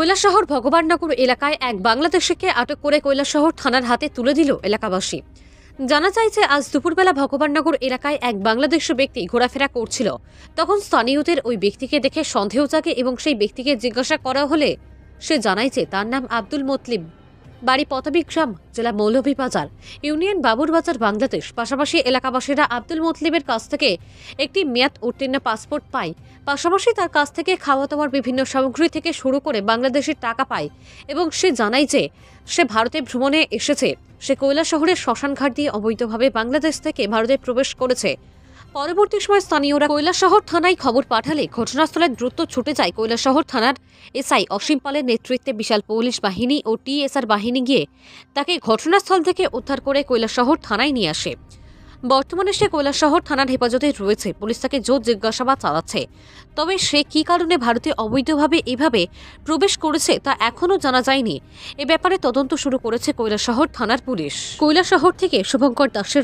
কৈলাসহর ভগবাননগর এলাকায় এক বাংলাদেশিকে আটক করে কৈলাসহর থানার হাতে তুলে দিল এলাকাবাসী। জানা যায় যে আজ দুপুরবেলা ভগবাননগর এলাকায় এক বাংলাদেশি ব্যক্তি ঘোরাফেরা করছিল। তখন স্থানীয়দের ওই ব্যক্তিকে দেখে সন্দেহ জাগে এবং সেই ব্যক্তিকে জিজ্ঞাসা করা হলে সে জানায় যে তার নাম আব্দুল মতলিব, বাড়ি পতাবী গ্রাম, জেলা মৌলভীবাজার, ইউনিয়ন বাবুরবাজার, বাংলাদেশ। পাশাপাশি এলাকাবাসীরা আব্দুল মতলিবের কাছ থেকে একটি মেয়াদ উত্তীর্ণ পাসপোর্ট পায়। পাশাপাশি তার কাছ থেকে খাওয়া দাওয়ার বিভিন্ন সামগ্রী থেকে শুরু করে বাংলাদেশের টাকা পায় এবং সে জানায় যে সে ভারতে ভ্রমণে এসেছে। সে কৈলাসহরের শ্মশানঘাট দিয়ে অবৈধভাবে বাংলাদেশ থেকে ভারতে প্রবেশ করেছে। পরবর্তী সময় স্থানীয়রা কৈলাসহর থানায় খবর পাঠালে ঘটনাস্থলে দ্রুত ছুটে যায় কৈলাসহর থানার এসআই অসীম পালের নেতৃত্বে বিশাল পুলিশ বাহিনী ও টিএসআর বাহিনী গিয়ে তাকে ঘটনাস্থল থেকে উদ্ধার করে কৈলাসহর থানায় নিয়ে আসে। বর্তমানে সে কৈলাসহর থানার হেফাজতে রয়েছে। পুলিশ তাকে জোর জিজ্ঞাসাবাদ চালাচ্ছে। তবে সে কী কারণে ভারতে অবৈধভাবে এভাবে প্রবেশ করেছে তা এখনও জানা যায়নি। এ ব্যাপারে তদন্ত শুরু করেছে কৈলাসহর থানার পুলিশ। কৈলাসহর থেকে শুভঙ্কর দাসের